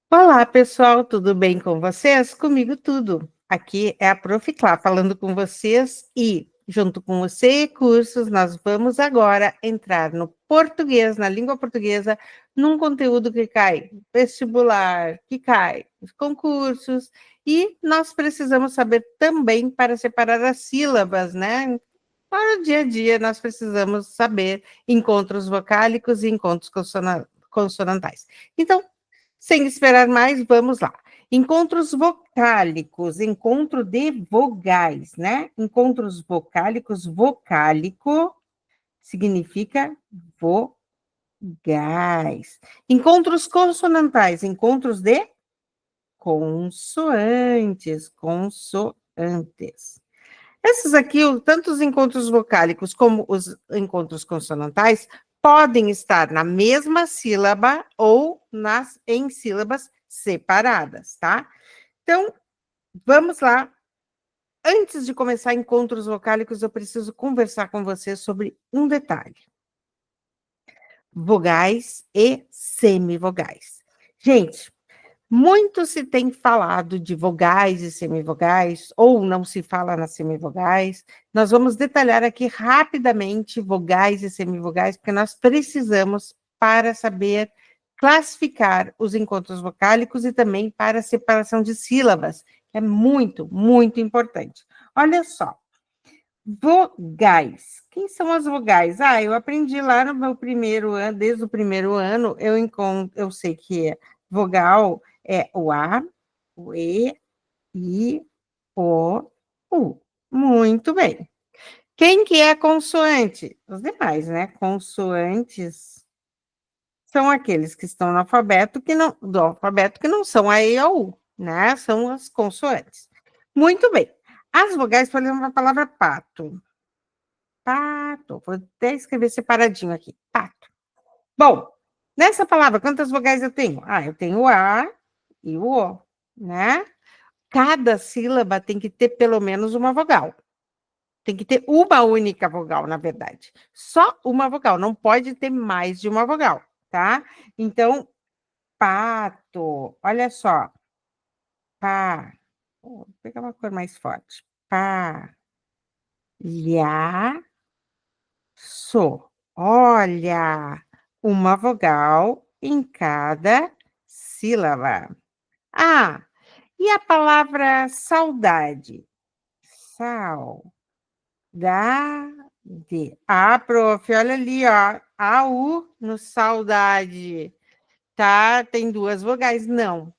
Olá, pessoal, tudo bem com vocês? Comigo tudo. Aqui é a Prof. Clá falando com vocês e, junto com o CE Cursos, nós vamos agora entrar no português, na língua portuguesa, num conteúdo que cai vestibular, que cai os concursos, e nós precisamos saber também para separar as sílabas, né? Para o dia a dia, nós precisamos saber encontros vocálicos e encontros consonantais. Então, sem esperar mais, vamos lá. Encontros vocálicos, encontro de vogais, né? Encontros vocálicos, vocálico significa vogais. Encontros consonantais, encontros de consoantes, consoantes. Esses aqui, tanto os encontros vocálicos como os encontros consonantais, podem estar na mesma sílaba ou em sílabas separadas, tá? Então, vamos lá. Antes de começar encontros vocálicos, eu preciso conversar com você sobre um detalhe: vogais e semivogais. Gente, muito se tem falado de vogais e semivogais, ou não se fala nas semivogais. Nós vamos detalhar aqui rapidamente vogais e semivogais, porque nós precisamos para saber classificar os encontros vocálicos e também para a separação de sílabas, que é muito, muito importante. Olha só, vogais. Quem são as vogais? Eu aprendi lá no meu primeiro ano, desde o primeiro ano, eu sei que vogal é o A, o E, I, O, U. Muito bem. Quem que é consoante? Os demais, né? Consoantes são aqueles que estão no alfabeto do alfabeto que não são a E e a U, né? São as consoantes. Muito bem. As vogais, por exemplo, a palavra pato. Pato. Vou até escrever separadinho aqui. Pato. Bom, nessa palavra, quantas vogais eu tenho? Eu tenho o A e o O, né? Cada sílaba tem que ter pelo menos uma vogal. Tem que ter uma única vogal, na verdade. Só uma vogal, não pode ter mais de uma vogal, tá? Então, pato. Olha só. Pá. Vou pegar uma cor mais forte. Pá. Lhá. So. Olha, uma vogal em cada sílaba. E a palavra saudade? Saudade. Prof, olha ali, ó. A-U no saudade. Tá? Tem duas vogais? Não.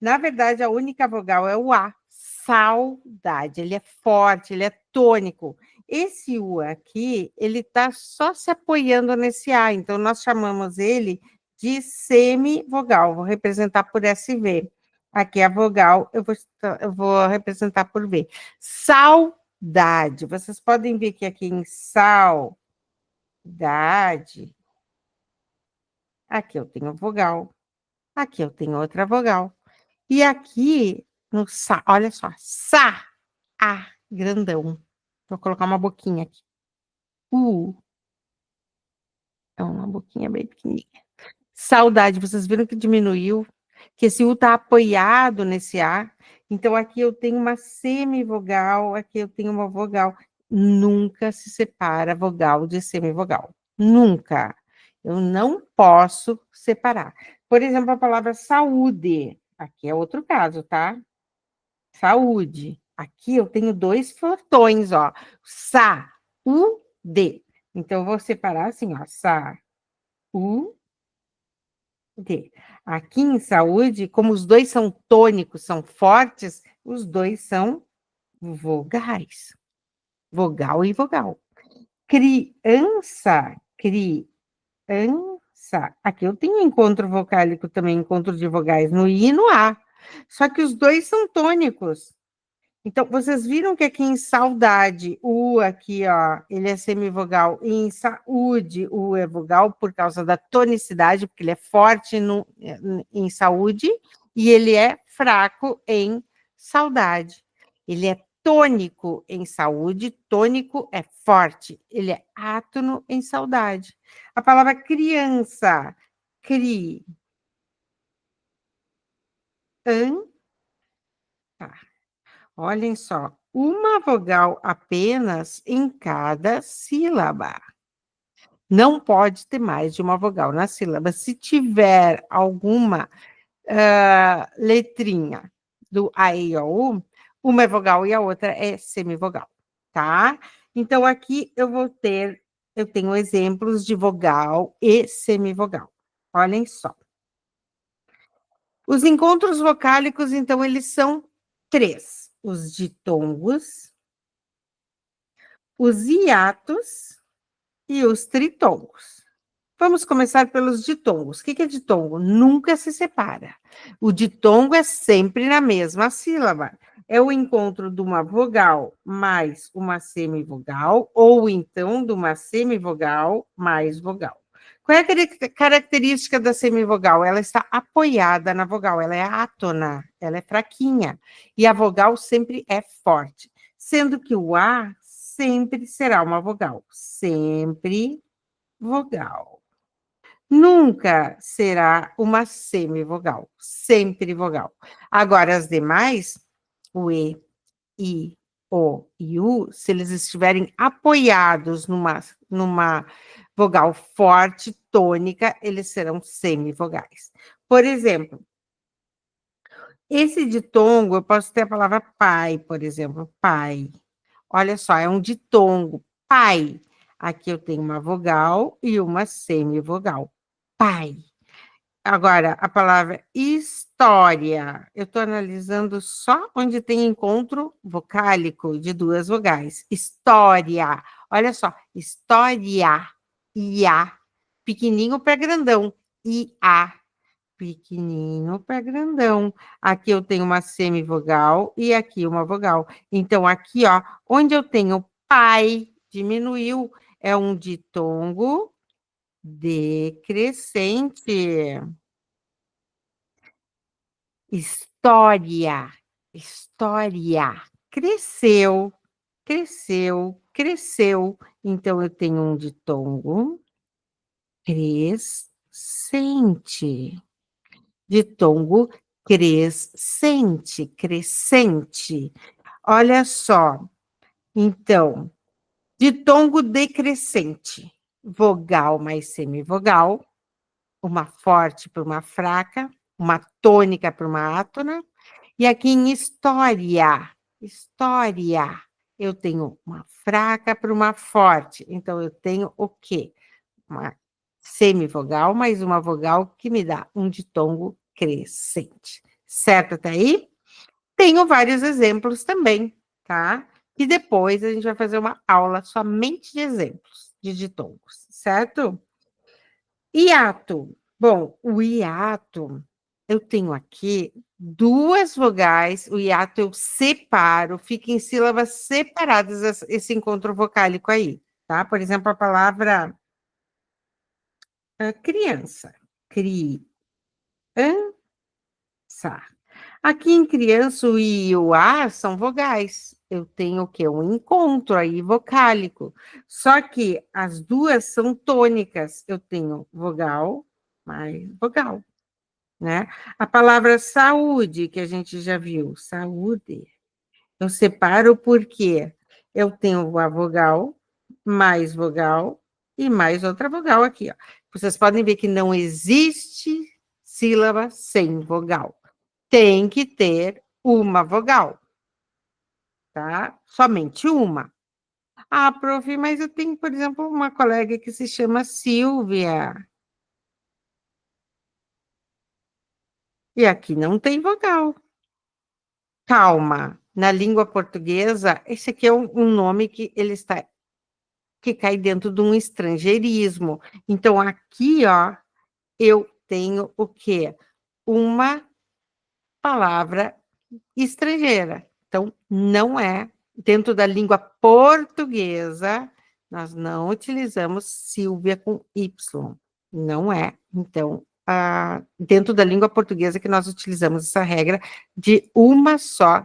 Na verdade, a única vogal é o A. Saudade. Ele é forte, ele é tônico. Esse U aqui, ele está só se apoiando nesse A, então nós chamamos ele de semivogal. Vou representar por SV. Aqui a vogal, eu vou representar por V. Saudade. Vocês podem ver que aqui em saudade, aqui eu tenho vogal, aqui eu tenho outra vogal. E aqui, no sa, olha só, grandão. Vou colocar uma boquinha aqui. É uma boquinha bem pequenininha. Saudade, vocês viram que diminuiu? Que esse U está apoiado nesse A. Então, aqui eu tenho uma semivogal, aqui eu tenho uma vogal. Nunca se separa vogal de semivogal. Nunca. Eu não posso separar. Por exemplo, a palavra saúde. Aqui é outro caso, tá? Saúde. Aqui eu tenho dois fotões, ó. Sa-u-de. Então, eu vou separar assim, ó. Sa-u-de. Aqui em saúde, como os dois são tônicos, são fortes, os dois são vogais. Vogal e vogal. Criança, criança. Aqui eu tenho encontro vocálico também, encontro de vogais no I e no A. Só que os dois são tônicos. Então, vocês viram que aqui em saudade, o U aqui, ó, ele é semivogal, e em saúde, o U é vogal por causa da tonicidade, porque ele é forte em saúde, e ele é fraco em saudade. Ele é tônico em saúde, tônico é forte, ele é átono em saudade. A palavra criança, cri, Tá. Olhem só, uma vogal apenas em cada sílaba. Não pode ter mais de uma vogal na sílaba. Se tiver alguma letrinha do A, E, I, O, U, uma é vogal e a outra é semivogal, tá? Então, aqui eu tenho exemplos de vogal e semivogal. Olhem só. Os encontros vocálicos, então, eles são três: os ditongos, os hiatos e os tritongos. Vamos começar pelos ditongos. O que é ditongo? Nunca se separa. O ditongo é sempre na mesma sílaba. É o encontro de uma vogal mais uma semivogal, ou então de uma semivogal mais vogal. Qual é a característica da semivogal? Ela está apoiada na vogal, ela é átona, ela é fraquinha. E a vogal sempre é forte. Sendo que o A sempre será uma vogal. Sempre vogal. Nunca será uma semivogal, sempre vogal. Agora, as demais, o E, I, O e U, se eles estiverem apoiados numa vogal forte, tônica, eles serão semivogais. Por exemplo, esse ditongo, eu posso ter a palavra pai, por exemplo, pai. Olha só, é um ditongo, pai. Aqui eu tenho uma vogal e uma semivogal, pai. Agora, a palavra história, eu estou analisando só onde tem encontro vocálico de duas vogais. História, olha só, história, ia, pequenininho para grandão, ia, pequenininho para grandão. Aqui eu tenho uma semivogal e aqui uma vogal. Então, aqui, ó, onde eu tenho pai, diminuiu, é um ditongo decrescente. História, história. Cresceu, cresceu, cresceu. Então, eu tenho um ditongo crescente. Ditongo crescente, crescente. Olha só. Então, ditongo decrescente. Vogal mais semivogal. Uma forte para uma fraca. Uma tônica para uma átona. E aqui em história, história, eu tenho uma fraca para uma forte. Então, eu tenho o quê? Uma semivogal mais uma vogal que me dá um ditongo crescente. Certo até aí? Tenho vários exemplos também, tá? E depois a gente vai fazer uma aula somente de exemplos de ditongos, certo? Hiato. Bom, o hiato, eu tenho aqui duas vogais, o hiato eu separo, fica em sílabas separadas esse encontro vocálico aí, tá? Por exemplo, a palavra criança. Criança. Aqui em criança, o I e o A são vogais. Eu tenho o quê? Um encontro aí vocálico. Só que as duas são tônicas. Eu tenho vogal mais vogal, né? A palavra saúde, que a gente já viu, saúde, eu separo porque eu tenho a vogal e mais outra vogal aqui, ó. Vocês podem ver que não existe sílaba sem vogal. Tem que ter uma vogal, tá? Somente uma. Ah, prof, mas eu tenho, por exemplo, uma colega que se chama Silvia. E aqui não tem vogal. Calma. Na língua portuguesa, esse aqui é um nome que ele está que cai dentro de um estrangeirismo. Então, aqui, ó, eu tenho o quê? Uma palavra estrangeira. Então, não é. Dentro da língua portuguesa, nós não utilizamos Silvia com Y. Não é. Então, dentro da língua portuguesa que nós utilizamos essa regra de uma só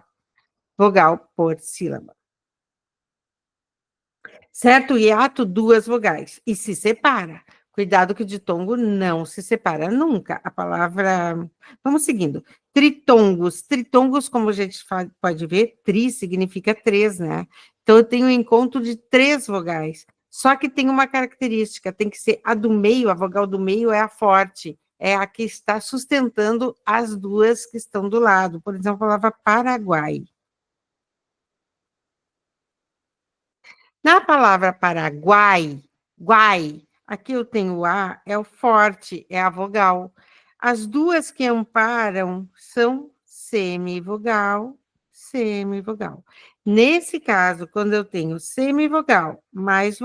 vogal por sílaba. Certo? Hiato, duas vogais. E se separa. Cuidado que o ditongo não se separa nunca. A palavra. Vamos seguindo. Tritongos. Tritongos, como a gente pode ver, tri significa três, né? Então, eu tenho um encontro de três vogais. Só que tem uma característica: tem que ser a do meio, a vogal do meio é a forte, é a que está sustentando as duas que estão do lado. Por exemplo, a palavra Paraguai. Na palavra Paraguai, guai, aqui eu tenho o A, é o forte, é a vogal. As duas que amparam são semivogal, semivogal. Nesse caso, quando eu tenho semivogal, mais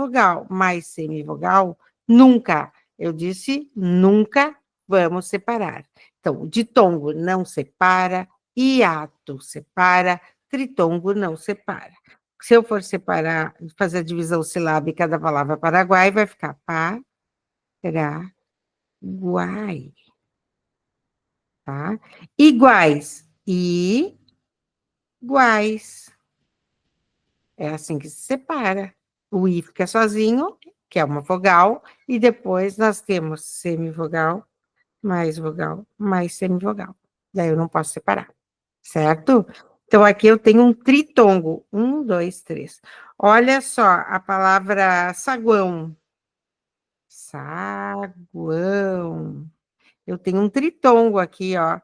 semivogal, nunca, eu disse nunca vamos separar. Então, ditongo não separa, hiato separa, tritongo não separa. Se eu for separar, fazer a divisão silábica da palavra Paraguai, vai ficar Paraguai, tá? Iguais, iguais. É assim que se separa. O I fica sozinho, que é uma vogal, e depois nós temos semivogal, mais semivogal. Daí eu não posso separar, certo? Então, aqui eu tenho um tritongo. Um, dois, três. Olha só a palavra saguão. Saguão. Eu tenho um tritongo aqui, ó.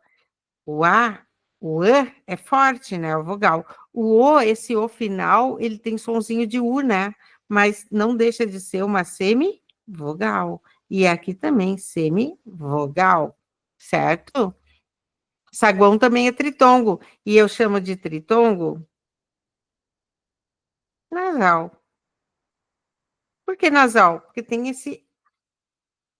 O A, o E é forte, né? O vogal. O O, esse O final, ele tem sonzinho de U, né? Mas não deixa de ser uma semivogal. E aqui também, semivogal, certo? Saguão também é tritongo. E eu chamo de tritongo nasal. Por que nasal? Porque tem esse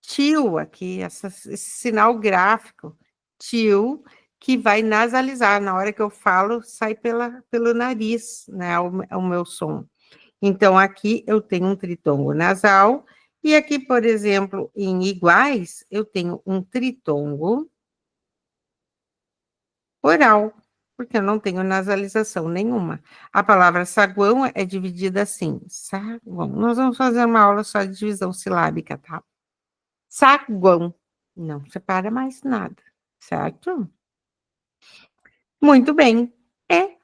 tio aqui, esse sinal gráfico, tio, que vai nasalizar. Na hora que eu falo, sai pelo nariz, né? O meu som. Então, aqui eu tenho um tritongo nasal, e aqui, por exemplo, em iguais, eu tenho um tritongo oral, porque eu não tenho nasalização nenhuma. A palavra saguão é dividida assim, saguão. Nós vamos fazer uma aula só de divisão silábica, tá? Saguão. Não separa mais nada, certo? Muito bem. É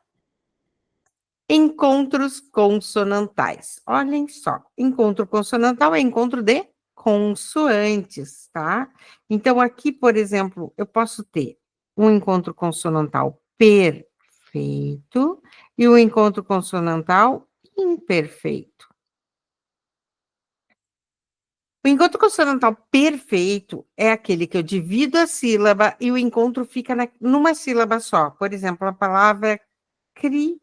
encontros consonantais. Olhem só, encontro consonantal é encontro de consoantes, tá? Então, aqui, por exemplo, eu posso ter um encontro consonantal perfeito e um encontro consonantal imperfeito. O encontro consonantal perfeito é aquele que eu divido a sílaba e o encontro fica numa sílaba só. Por exemplo, a palavra criança.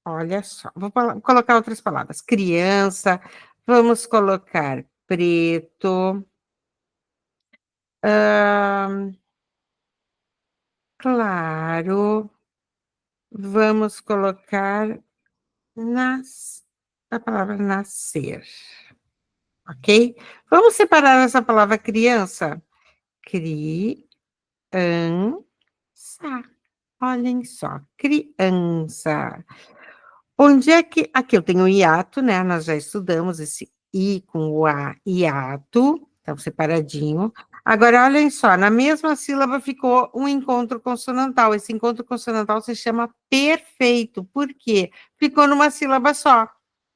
Olha só, vou colocar outras palavras. Criança, vamos colocar preto, claro, vamos colocar a palavra nascer, ok? Vamos separar essa palavra criança. Criança. Olhem só, criança. Onde é que. Aqui eu tenho o hiato, né? Nós já estudamos esse I com o A, hiato, tá separadinho. Agora, olhem só, na mesma sílaba ficou um encontro consonantal. Esse encontro consonantal se chama perfeito. Por quê? Ficou numa sílaba só.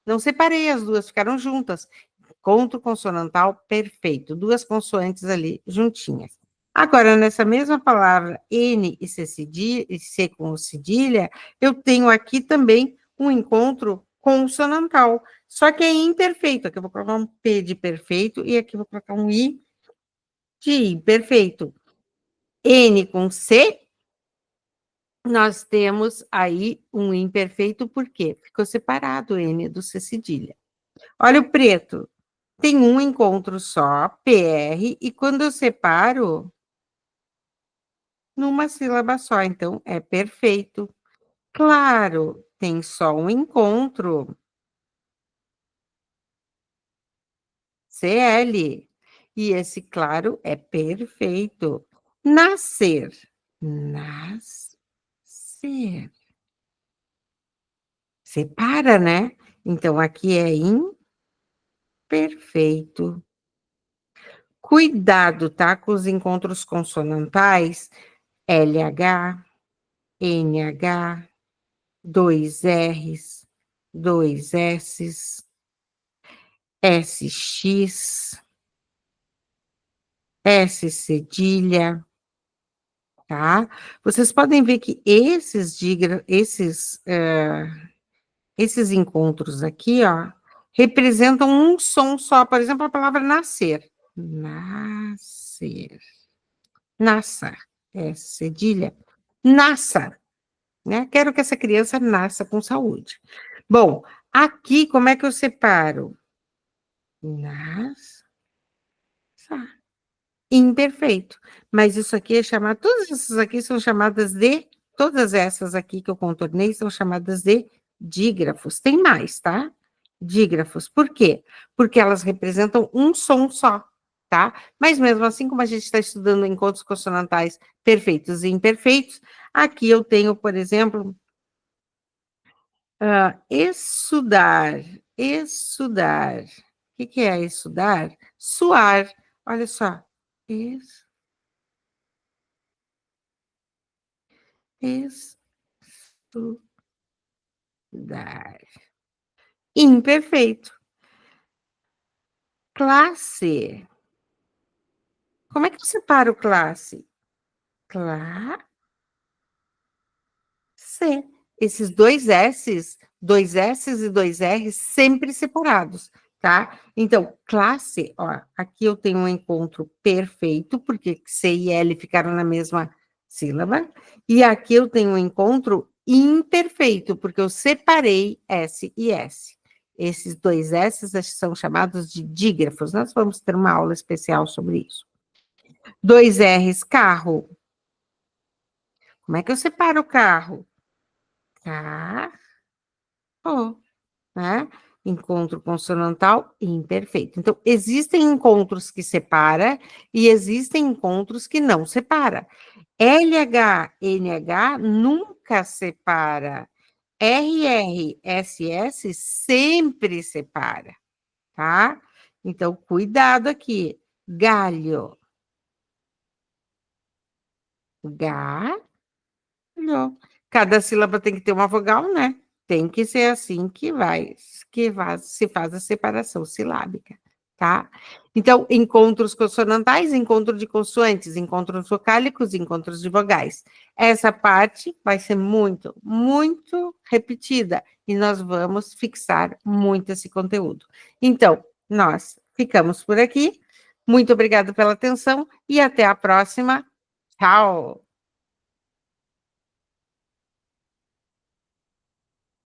Não separei as duas, ficaram juntas. Encontro consonantal perfeito. Duas consoantes ali juntinhas. Agora, nessa mesma palavra N e C com cedilha, eu tenho aqui também um encontro consonantal, só que é imperfeito. Aqui eu vou colocar um P de perfeito e aqui eu vou colocar um I de imperfeito. N com C, nós temos aí um imperfeito, por quê? Ficou separado o N do C cedilha. Olha o preto, tem um encontro só, PR, e quando eu separo, numa sílaba só, então é perfeito. Claro, tem só um encontro, CL, e esse claro é perfeito. Nascer, nascer. Separa, né? Então, aqui é imperfeito. Cuidado, tá, com os encontros consonantais, LH, NH, 2 R's, 2 S's, SX, S cedilha, tá? Vocês podem ver que esses encontros aqui, ó, representam um som só, por exemplo, a palavra nascer. Nascer. Nasça. É cedilha. Nasça. Né? Quero que essa criança nasça com saúde. Bom, aqui, como é que eu separo? Nasça. Imperfeito. Mas isso aqui é chamado, todas essas aqui são chamadas de, todas essas aqui que eu contornei são chamadas de dígrafos. Tem mais, tá? Dígrafos. Por quê? Porque elas representam um som só, tá? Mas mesmo assim, como a gente está estudando encontros consonantais perfeitos e imperfeitos, aqui eu tenho, por exemplo, estudar, estudar. O que é estudar? Suar. Olha só. Estudar. Imperfeito. Classe. Como é que eu separo classe? Classe. Esses dois S's e dois R's sempre separados, tá? Então, classe, ó, aqui eu tenho um encontro perfeito, porque C e L ficaram na mesma sílaba, e aqui eu tenho um encontro imperfeito, porque eu separei S e S. Esses dois S's são chamados de dígrafos, nós vamos ter uma aula especial sobre isso. Dois R's, carro. Como é que eu separo o carro? Carro. Né? Encontro consonantal imperfeito. Então, existem encontros que separa e existem encontros que não separa. LH, NH nunca separa. RR, SS sempre separa, tá? Então, cuidado aqui. Galho. Galho. Cada sílaba tem que ter uma vogal, né? Tem que ser assim se faz a separação silábica, tá? Então, encontros consonantais, encontro de consoantes, encontros vocálicos, encontros de vogais. Essa parte vai ser muito, muito repetida e nós vamos fixar muito esse conteúdo. Então, nós ficamos por aqui. Muito obrigada pela atenção e até a próxima. Tchau!